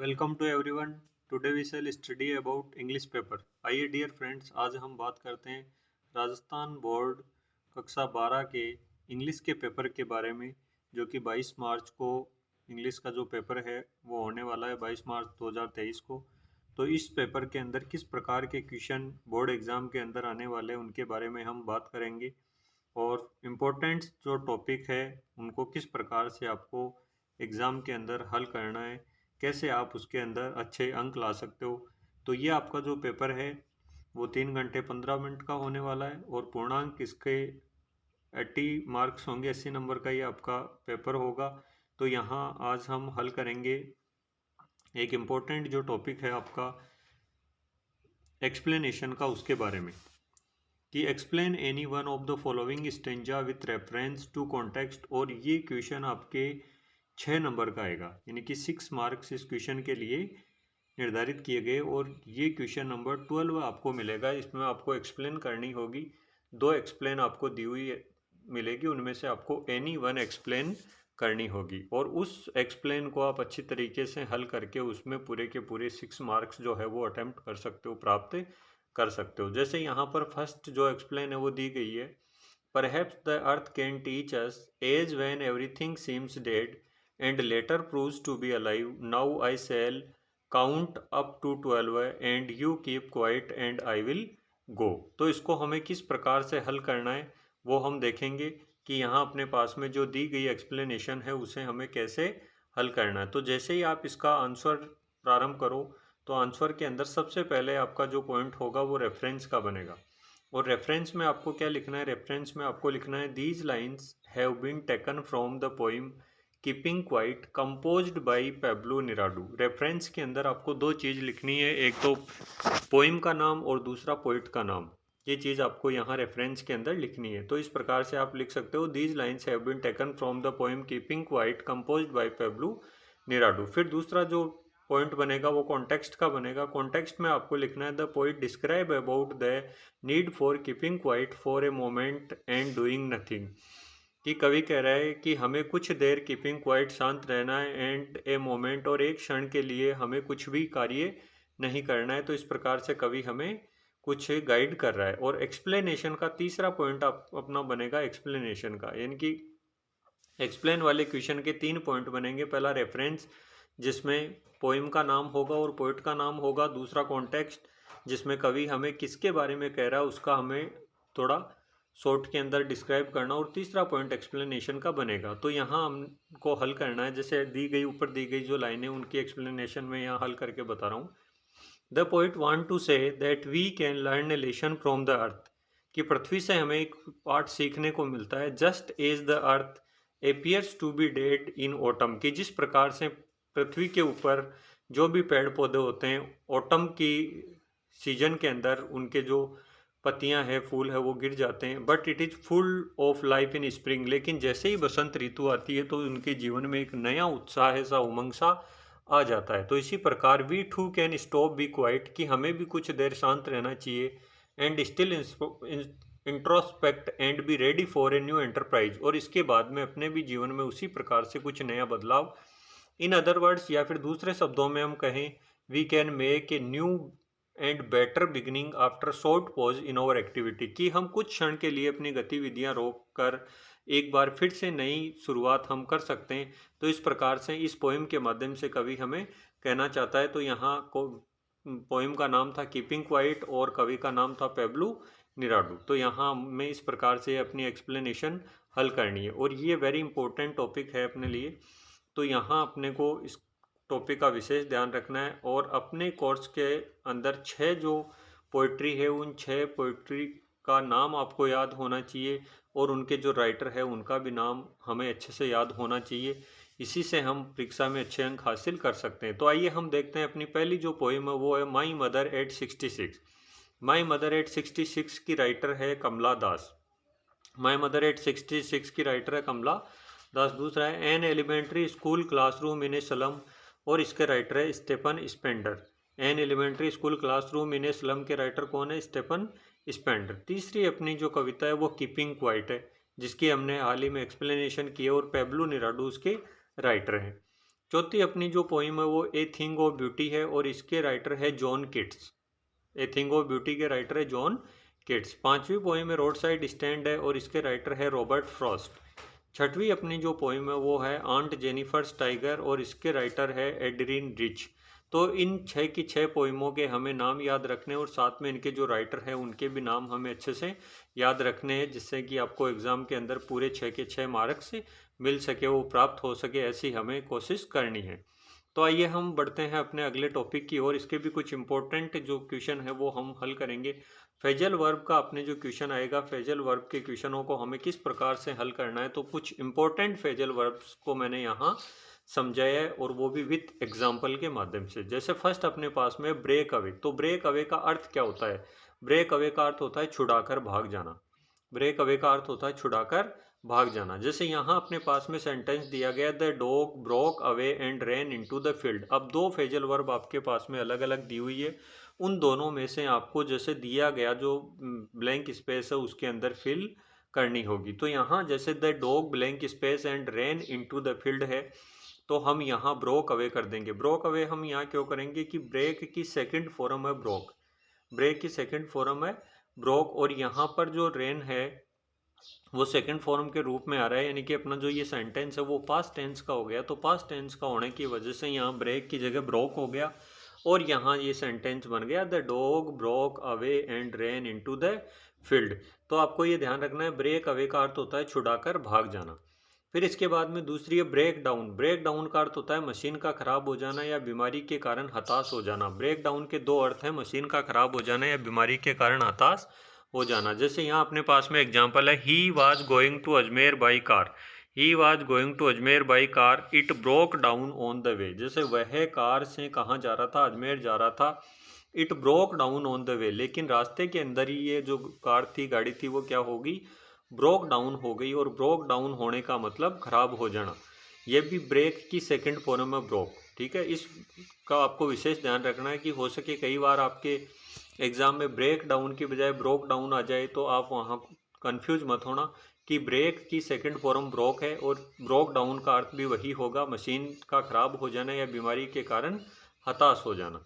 Welcome to everyone. Today we shall study about English paper. आइए dear friends, आज हम बात करते हैं राजस्थान बोर्ड कक्षा 12 के इंग्लिश के पेपर के बारे में, जो कि 22 मार्च को इंग्लिश का जो पेपर है वो होने वाला है, 22 मार्च 2023 को। तो इस पेपर के अंदर किस प्रकार के क्वेश्चन बोर्ड एग्ज़ाम के अंदर आने वाले हैं उनके बारे में हम बात करेंगे, और इम्पोर्टेंट जो टॉपिक है उनको किस प्रकार से आपको एग्ज़ाम के अंदर हल करना है, कैसे आप उसके अंदर अच्छे अंक ला सकते हो। तो ये आपका जो पेपर है वो 3 घंटे 15 मिनट का होने वाला है, और पूर्णांक इसके 80 मार्क्स होंगे, 80 नंबर का ये आपका पेपर होगा। तो यहाँ आज हम हल करेंगे एक इम्पोर्टेंट जो टॉपिक है आपका एक्सप्लेनेशन का, उसके बारे में कि explain any one of the following stanza with reference to context. और ये क्वेश्चन आपके 6 नंबर का आएगा, यानी कि 6 मार्क्स इस क्वेश्चन के लिए निर्धारित किए गए। और ये क्वेश्चन नंबर 12 आपको मिलेगा, इसमें आपको एक्सप्लेन करनी होगी। 2 एक्सप्लेन आपको दी हुई मिलेगी, उनमें से आपको एनी वन एक्सप्लेन करनी होगी, और उस एक्सप्लेन को आप अच्छी तरीके से हल करके उसमें पूरे के पूरे 6 मार्क्स जो है वो अटेम्प्ट कर सकते हो, प्राप्त कर सकते हो। जैसे यहाँ पर फर्स्ट जो एक्सप्लेन है वो दी गई है, perhaps the earth can teach us as when everything seems dead and later proves to be alive, now I shall count up to 12 and you keep quiet and I will go. तो इसको हमें किस प्रकार से हल करना है वो हम देखेंगे कि यहाँ अपने पास में जो दी गई एक्सप्लेनेशन है उसे हमें कैसे हल करना है। तो जैसे ही आप इसका आंसर प्रारंभ करो, तो आंसर के अंदर सबसे पहले आपका जो पॉइंट होगा वो रेफरेंस का बनेगा। और रेफरेंस में आपको क्या लिखना है? रेफरेंस में आपको लिखना है these lines have been taken from the poem keeping quiet composed by Pablo Neruda. Reference के अंदर आपको 2 चीज़ लिखनी है, एक तो पोइम का नाम और दूसरा पोइट का नाम। ये चीज़ आपको यहाँ रेफरेंस के अंदर लिखनी है। तो इस प्रकार से आप लिख सकते हो these lines have been taken from the poem keeping quiet composed by Pablo Neruda. फिर दूसरा जो पॉइंट बनेगा वो कॉन्टेक्स्ट का बनेगा। कॉन्टेक्स्ट में आपको लिखना है the poet describe about the need for keeping quiet for a moment and doing nothing. कि कवि कह रहा है कि हमें कुछ देर कीपिंग क्वाइट शांत रहना है, एंड ए मोमेंट और एक क्षण के लिए हमें कुछ भी कार्य नहीं करना है। तो इस प्रकार से कवि हमें कुछ गाइड कर रहा है। और एक्सप्लेनेशन का तीसरा पॉइंट आप अपना बनेगा एक्सप्लेनेशन का, यानी कि एक्सप्लेन वाले क्वेश्चन के 3 पॉइंट बनेंगे। पहला रेफरेंस, जिसमें पोइम का नाम होगा और पोइट का नाम होगा। दूसरा कॉन्टेक्स्ट, जिसमें कवि हमें किसके बारे में कह रहा है उसका हमें थोड़ा शॉर्ट के अंदर डिस्क्राइब करना, और तीसरा पॉइंट एक्सप्लेनेशन का बनेगा। तो यहाँ हमको हल करना है, जैसे दी गई ऊपर दी गई जो लाइनें उनकी एक्सप्लेनेशन में यहाँ हल करके बता रहा हूँ। The poet want to say that we can learn a lesson from the earth, कि पृथ्वी से हमें एक पाठ सीखने को मिलता है। Just as the earth appears to be dead in autumn, कि जिस प्रकार से पृथ्वी के ऊपर जो भी पेड़ पौधे होते हैं ऑटम की सीजन के अंदर उनके जो पत्तियां हैं, फूल है, वो गिर जाते हैं, but it is full of life in spring. लेकिन जैसे ही बसंत ऋतु आती है तो उनके जीवन में एक नया उत्साह सा, उमंग सा आ जाता है। तो इसी प्रकार we too can stop be quiet, कि हमें भी कुछ देर शांत रहना चाहिए, and still introspect and be ready for a new enterprise, और इसके बाद में अपने भी जीवन में उसी प्रकार से कुछ नया बदलाव। इन अदर वर्ड्स, या फिर दूसरे शब्दों में हम कहें, we can make a new and better beginning after short pause in our activity, कि हम कुछ क्षण के लिए अपनी गतिविधियां रोक कर एक बार फिर से नई शुरुआत हम कर सकते हैं। तो इस प्रकार से इस पोइम के माध्यम से कवि हमें कहना चाहता है। तो यहाँ को पोइम का नाम था कीपिंग क्वाइट और कवि का नाम था पेब्लो नेराडू। तो यहाँ हमें इस प्रकार से अपनी एक्सप्लेनेशन हल करनी है, और ये वेरी इंपॉर्टेंट टॉपिक है अपने लिए। तो यहाँ अपने को इस टॉपिक का विशेष ध्यान रखना है, और अपने कोर्स के अंदर 6 जो पोइट्री है उन 6 पोइट्री का नाम आपको याद होना चाहिए, और उनके जो राइटर है उनका भी नाम हमें अच्छे से याद होना चाहिए। इसी से हम परीक्षा में अच्छे अंक हासिल कर सकते हैं। तो आइए हम देखते हैं अपनी पहली जो पोइम है वो है my mother eight 66। My mother eight 66 की राइटर है कमला दास। माई मदर एट 66 की राइटर है कमला दास। दूसरा है an elementary school classroom in a slum, और इसके राइटर है Stephen Spender. An elementary school classroom in a slum के राइटर कौन है? Stephen Spender. तीसरी अपनी जो कविता है वो कीपिंग क्वाइट है, जिसकी हमने हाल ही में एक्सप्लेनेशन की है, और पेब्लो नेराडू उसके राइटर हैं। चौथी अपनी जो पोइम है वो ए थिंग ऑफ ब्यूटी है और इसके राइटर है John Keats. A thing of beauty के राइटर है जॉन किट्स। पांचवी पोइम है रोड साइड स्टैंड है और इसके राइटर है रॉबर्ट फ्रॉस्ट। छठवीं अपनी जो पोइम है वो है आंट जेनिफर्स टाइगर और इसके राइटर है एडरिन रिच। तो इन छः की छः पोइमों के हमें नाम याद रखने और साथ में इनके जो राइटर हैं उनके भी नाम हमें अच्छे से याद रखने हैं, जिससे कि आपको एग्ज़ाम के अंदर पूरे 6 के 6 मार्क्स मिल सके, वो प्राप्त हो सके, ऐसी हमें कोशिश करनी है। तो आइए हम बढ़ते हैं अपने अगले टॉपिक की ओर। इसके भी कुछ इंपॉर्टेंट जो क्वेश्चन है वो हम हल करेंगे। फ्रेजल वर्ब का अपने जो क्वेश्चन आएगा, फ्रेजल वर्ब के क्वेश्चनों को हमें किस प्रकार से हल करना है, तो कुछ इंपॉर्टेंट फ्रेजल वर्ब्स को मैंने यहाँ समझाया है और वो भी विथ एग्जाम्पल के माध्यम से। जैसे फर्स्ट अपने पास में ब्रेक अवे। तो ब्रेक अवे का अर्थ क्या होता है? ब्रेक अवे का अर्थ होता है छुड़ाकर भाग जाना। ब्रेक अवे का अर्थ होता है छुड़ाकर भाग जाना। जैसे यहाँ अपने पास में सेंटेंस दिया गया, the dog broke away and ran into the field. अब दो फ्रेजल वर्ब आपके पास में अलग अलग दी हुई है, उन दोनों में से आपको जैसे दिया गया जो ब्लैंक स्पेस है उसके अंदर फिल करनी होगी। तो यहाँ जैसे the dog blank space and ran into the field है, तो हम यहाँ ब्रोक अवे कर देंगे। ब्रोक अवे हम यहाँ क्यों करेंगे कि ब्रेक की सेकंड फॉर्म है ब्रोक, ब्रेक की सेकंड फॉर्म है ब्रोक, और यहाँ पर जो रेन है वो सेकंड फॉर्म के रूप में आ रहा है, यानी कि अपना जो ये सेंटेंस है वो पास्ट टेंस का हो गया। तो पास्ट टेंस का होने की वजह से यहाँ ब्रेक की जगह ब्रोक हो गया और यहाँ ये सेंटेंस बन गया, the dog broke away and ran into the field. तो आपको ये ध्यान रखना है, ब्रेक अवे का अर्थ होता है छुड़ाकर भाग जाना। फिर इसके बाद में दूसरी है ब्रेक डाउन। ब्रेक डाउन का अर्थ होता है मशीन का खराब हो जाना या बीमारी के कारण हताश हो जाना। ब्रेक डाउन के दो अर्थ हैं, मशीन का खराब हो जाना या बीमारी के कारण हताश हो जाना। जैसे यहाँ अपने पास में एग्जांपल है, he was going to Ajmer by car. He was going to Ajmer by car, it broke down on the way. जैसे वह कार से कहाँ जा रहा था? अजमेर जा रहा था। It broke down on the वे, लेकिन रास्ते के अंदर ही ये जो कार थी, गाड़ी थी, वो क्या होगी? ब्रोक डाउन हो गई। और ब्रोक डाउन होने का मतलब खराब हो जाना। ये भी ब्रेक की सेकंड फॉर्म है ब्रोक। ठीक है, इसका आपको विशेष ध्यान रखना है कि हो सके कई बार आपके एग्जाम में ब्रेक डाउन की बजाय ब्रोक डाउन आ जाए, तो आप वहाँ कंफ्यूज मत होना कि ब्रेक की सेकंड फॉर्म ब्रोक है और ब्रोक डाउन का अर्थ भी वही होगा, मशीन का खराब हो जाना या बीमारी के कारण हताश हो जाना।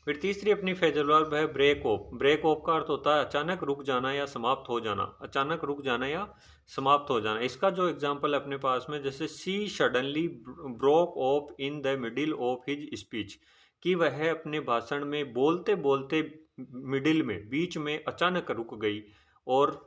फिर तीसरी अपनी फ्रेजल वर्ब है ब्रेक ऑफ। ब्रेक ऑफ का अर्थ होता है अचानक रुक जाना या समाप्त हो जाना। अचानक रुक जाना या समाप्त हो जाना। इसका जो एग्जांपल है अपने पास में, जैसे she suddenly broke of in the middle of his speech, कि वह अपने भाषण में बोलते बोलते मिडिल में, बीच में अचानक रुक गई। और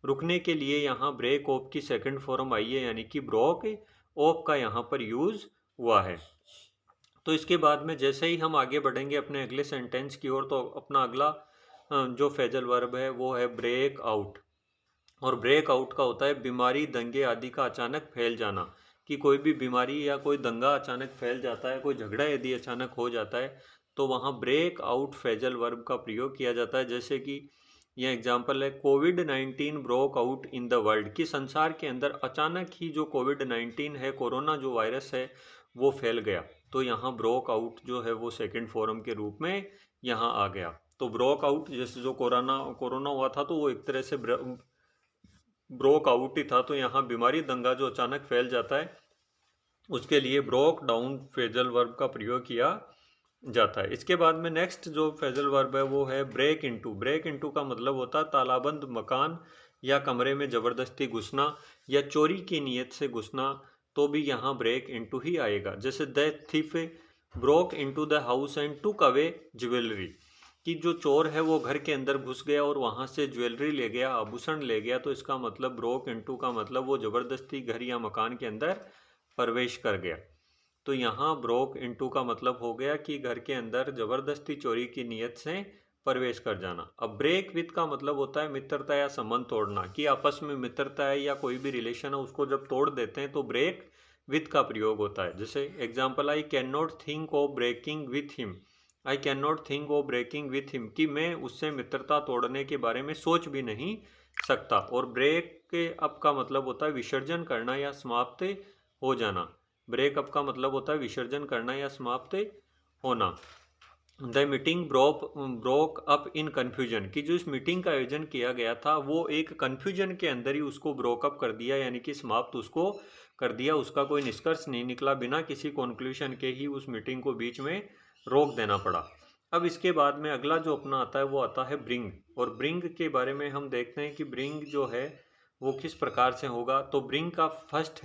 रुकने के लिए यहाँ ब्रेक ऑफ की सेकंड फॉर्म आई है, यानी कि ब्रोक ऑफ का यहाँ पर यूज हुआ है। तो इसके बाद में जैसे ही हम आगे बढ़ेंगे अपने अगले सेंटेंस की ओर, तो अपना अगला जो फ्रेजल वर्ब है वो है ब्रेक आउट। और ब्रेक आउट का होता है बीमारी, दंगे आदि का अचानक फैल जाना। कि कोई भी बीमारी या कोई दंगा अचानक फैल जाता है, कोई झगड़ा यदि अचानक हो जाता है, तो वहाँ ब्रेक आउट फ्रेजल वर्ब का प्रयोग किया जाता है। जैसे कि यह एग्जाम्पल है, कोविड-19 broke out in the world, कि संसार के अंदर अचानक ही जो कोविड-19 है, कोरोना जो वायरस है, वो फैल गया। तो यहाँ ब्रोक आउट जो है वो सेकंड फॉर्म के रूप में यहाँ आ गया। तो ब्रोक आउट जैसे जो कोरोना हुआ था, तो वो एक तरह से ब्रोक आउट ही था। तो यहाँ बीमारी, दंगा जो अचानक फैल जाता है, उसके लिए ब्रोक डाउन फ्रेजल वर्ब का प्रयोग किया जाता है। इसके बाद में नेक्स्ट जो फ्रेजल वर्ब है वो है ब्रेक इनटू। ब्रेक इनटू का मतलब होता है तालाबंद मकान या कमरे में ज़बरदस्ती घुसना या चोरी की नीयत से घुसना, तो भी यहाँ ब्रेक इनटू ही आएगा। जैसे the thief broke into the house and took away jewellery, कि जो चोर है वो घर के अंदर घुस गया और वहाँ से ज्वेलरी ले गया, आभूषण ले गया। तो इसका मतलब ब्रोक इनटू का मतलब वो ज़बरदस्ती घर या मकान के अंदर प्रवेश कर गया। तो यहाँ ब्रोक इनटू का मतलब हो गया कि घर के अंदर ज़बरदस्ती चोरी की नीयत से प्रवेश कर जाना। अब ब्रेक विथ का मतलब होता है मित्रता या संबंध तोड़ना, कि आपस में मित्रता है या कोई भी रिलेशन है उसको जब तोड़ देते हैं तो ब्रेक विथ का प्रयोग होता है। जैसे example, I can not think of breaking with him. I can not think of breaking with him, कि मैं उससे मित्रता तोड़ने के बारे में सोच भी नहीं सकता। और ब्रेक के अप का मतलब होता है विसर्जन करना या समाप्त हो जाना। ब्रेकअप का मतलब होता है विसर्जन करना या समाप्त होना। The meeting broke up in confusion, कि जो इस मीटिंग का आयोजन किया गया था वो एक कन्फ्यूजन के अंदर ही उसको ब्रोकअप कर दिया, यानी कि समाप्त उसको कर दिया, उसका कोई निष्कर्ष नहीं निकला, बिना किसी कंक्लूजन के ही उस मीटिंग को बीच में रोक देना पड़ा। अब इसके बाद में अगला जो अपना आता है वो आता है ब्रिंग, और ब्रिंग के बारे में हम देखते हैं कि ब्रिंग जो है वो किस प्रकार से होगा। तो ब्रिंग का फर्स्ट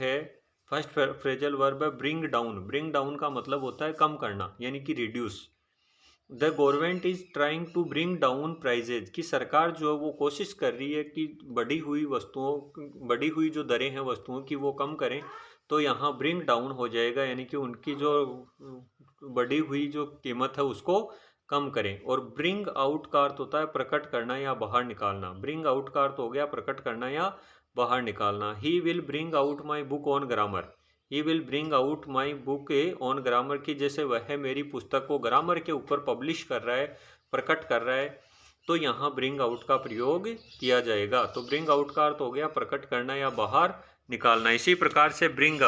फ्रेजल वर्ब है ब्रिंग डाउन। ब्रिंग डाउन का मतलब होता है कम करना, यानी कि reduce. The government is trying to bring down prices, कि सरकार जो है वो कोशिश कर रही है कि बढ़ी हुई जो दरें हैं वस्तुओं की वो कम करें। तो यहाँ ब्रिंग डाउन हो जाएगा, यानी कि उनकी जो बढ़ी हुई जो कीमत है उसको कम करें। और ब्रिंग आउट का अर्थ होता है प्रकट करना या बाहर निकालना। ब्रिंग आउट का अर्थ हो गया प्रकट करना या बाहर निकालना। He will bring out my book on grammar. He will bring out my book on grammar, की जैसे वह मेरी पुस्तक को ग्रामर के ऊपर पब्लिश कर रहा है, प्रकट कर रहा है, तो यहाँ ब्रिंग आउट का प्रयोग किया जाएगा। तो ब्रिंग आउट का अर्थ हो गया प्रकट करना या बाहर निकालना। इसी प्रकार से ब्रिंग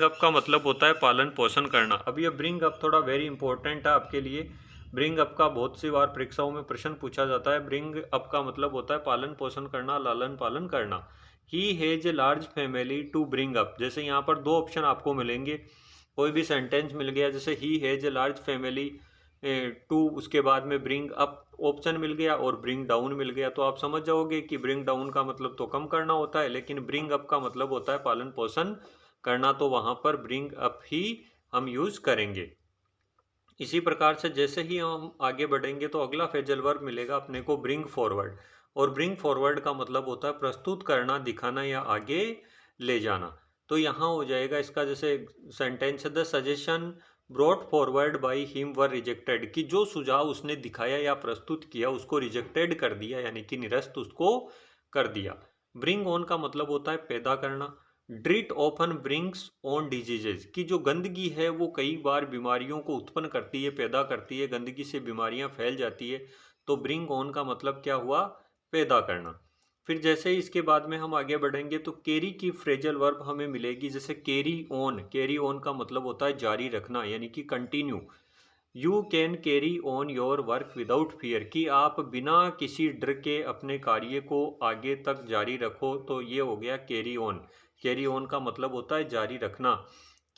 अप का मतलब होता है पालन पोषण करना। अब ये ब्रिंग अप थोड़ा वेरी इंपॉर्टेंट है आपके लिए। ब्रिंग अप का बहुत सी बार परीक्षाओं में प्रश्न पूछा जाता है। ब्रिंग अप का मतलब होता है पालन पोषण करना, लालन पालन करना। He has a large family to bring up, जैसे यहाँ पर दो ऑप्शन आपको मिलेंगे। कोई भी सेंटेंस मिल गया, जैसे he has a large family to, उसके बाद में ब्रिंग अप ऑप्शन मिल गया और ब्रिंग डाउन मिल गया, तो आप समझ जाओगे कि ब्रिंग डाउन का मतलब तो कम करना होता है, लेकिन ब्रिंग अप का मतलब होता है पालन पोषण करना, तो वहाँ पर ब्रिंग अप ही हम यूज करेंगे। इसी प्रकार से जैसे ही हम आगे बढ़ेंगे तो अगला फ्रेजल वर्ब मिलेगा अपने को ब्रिंग फॉरवर्ड। और ब्रिंग फॉरवर्ड का मतलब होता है प्रस्तुत करना, दिखाना या आगे ले जाना। तो यहाँ हो जाएगा इसका, जैसे सेंटेंस है the suggestion brought forward by him were rejected, कि जो सुझाव उसने दिखाया या प्रस्तुत किया उसको रिजेक्टेड कर दिया, यानी कि निरस्त उसको कर दिया। ब्रिंग ऑन का मतलब होता है पैदा करना। ड्रिट ऑफन ब्रिंग्स ऑन डिजीजेज, की जो गंदगी है वो कई बार बीमारियों को उत्पन्न करती है, पैदा करती है, गंदगी से बीमारियां फैल जाती है। तो ब्रिंग ऑन का मतलब क्या हुआ, पैदा करना। फिर जैसे ही इसके बाद में हम आगे बढ़ेंगे तो कैरी की फ्रेजल वर्ब हमें मिलेगी, जैसे कैरी ऑन का मतलब होता है जारी रखना, यानी कि continue. You can carry on your work without fear, कि आप बिना किसी डर के अपने कार्य को आगे तक जारी रखो, तो ये हो गया कैरी ऑन। कैरी ऑन का मतलब होता है जारी रखना।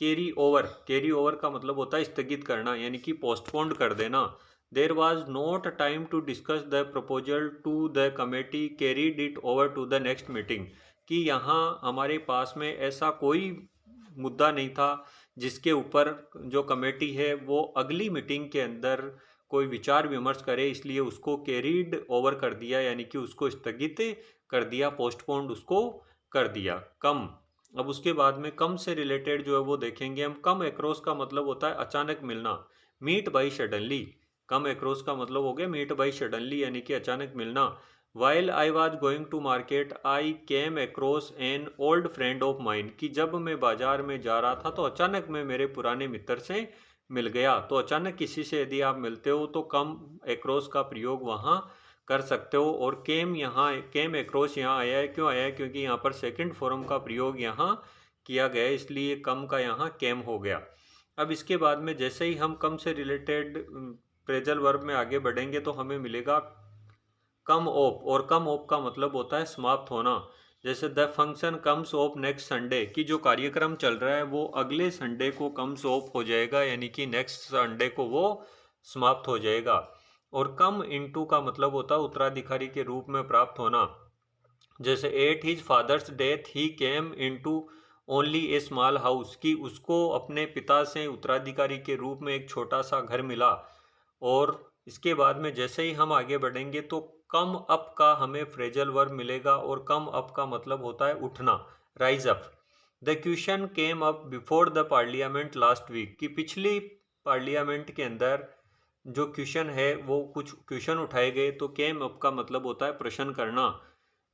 कैरी ओवर का मतलब होता है स्थगित करना, यानी कि पोस्टपोन्ड कर देना। There was not time to discuss the proposal to the committee, carried it over to the next meeting, कि यहाँ हमारे पास में ऐसा कोई मुद्दा नहीं था जिसके ऊपर जो कमेटी है वो अगली मीटिंग के अंदर कोई विचार विमर्श करे, इसलिए उसको कैरीड ओवर कर दिया, यानी कि उसको स्थगित कर दिया, पोस्टपोन्ड उसको कर दिया। कम, अब उसके बाद में कम से रिलेटेड जो है वो देखेंगे हम। कम एक्रॉस का मतलब होता है अचानक मिलना। Meet by suddenly, come across का मतलब हो गया मीट बाई सडनली, यानी कि अचानक मिलना। While I was going to market I came across an old friend of mine, कि जब मैं बाजार में जा रहा था तो अचानक मैं मेरे पुराने मित्र से मिल गया। तो अचानक किसी से यदि आप मिलते हो तो कम एक्रॉस का प्रयोग वहाँ कर सकते हो। और केम एक्रॉस यहाँ आया है, क्यों आया है, क्योंकि यहाँ पर सेकंड फॉर्म का प्रयोग यहाँ किया गया है, इसलिए कम का यहाँ केम हो गया। अब इसके बाद में जैसे ही हम कम से रिलेटेड फ्रेजल वर्ब में आगे बढ़ेंगे तो हमें मिलेगा कम ऑफ, और कम ऑफ का मतलब होता है समाप्त होना। जैसे the function comes of next Sunday, की जो कार्यक्रम चल रहा है वो अगले संडे को कम्स ऑफ हो जाएगा, यानी कि नेक्स्ट संडे को वो समाप्त हो जाएगा। और कम इनटू का मतलब होता है उत्तराधिकारी के रूप में प्राप्त होना। जैसे at his father's death he came into only A small house, की उसको अपने पिता से उत्तराधिकारी के रूप में एक छोटा सा घर मिला। और इसके बाद में जैसे ही हम आगे बढ़ेंगे तो कम अप का हमें फ्रेजल वर्ब मिलेगा, और कम अप का मतलब होता है उठना, rise up. The question came up before the parliament last week, की पिछली पार्लियामेंट के अंदर जो क्वेश्चन है वो कुछ क्वेश्चन उठाए गए, तो केम अप का मतलब होता है प्रश्न करना।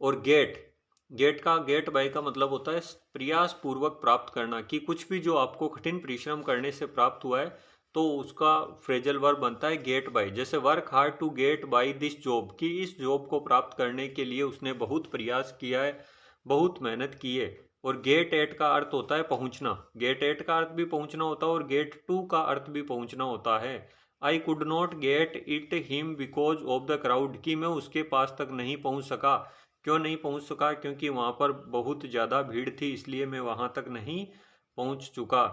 और गेट बाय का मतलब होता है प्रयास पूर्वक प्राप्त करना, कि कुछ भी जो आपको कठिन परिश्रम करने से प्राप्त हुआ है तो उसका फ्रेजल वर्ब बनता है गेट बाय। जैसे work hard to get by this job, कि इस जॉब को प्राप्त करने के लिए उसने बहुत प्रयास किया है, बहुत मेहनत की है। और गेट एट का अर्थ होता है पहुंचना। गेट एट का अर्थ भी पहुंचना होता है और गेट टू का अर्थ भी पहुंचना होता है। I could not get it him because of the crowd, कि मैं उसके पास तक नहीं पहुंच सका। क्यों नहीं पहुंच सका? क्योंकि वहां पर बहुत ज़्यादा भीड़ थी, इसलिए मैं वहां तक नहीं पहुंच चुका।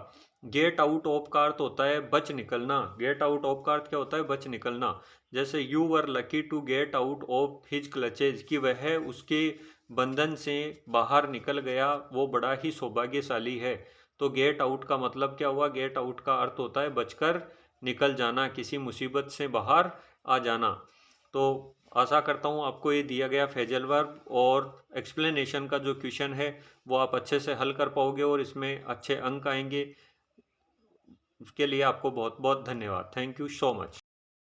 गेट आउट ऑफ का अर्थ होता है बच निकलना। गेट आउट ऑफ का अर्थ क्या होता है? बच निकलना। जैसे you were lucky to get out of his clutches, कि वह उसके बंधन से बाहर निकल गया, वो बड़ा ही सौभाग्यशाली है। तो गेट आउट का मतलब क्या हुआ? गेट आउट का अर्थ होता है बचकर निकल जाना, किसी मुसीबत से बाहर आ जाना। तो आशा करता हूँ आपको ये दिया गया फ्रेजल वर्ब और एक्सप्लेनेशन का जो क्वेश्चन है वो आप अच्छे से हल कर पाओगे और इसमें अच्छे अंक आएंगे। उसके लिए आपको बहुत बहुत धन्यवाद। Thank you so much.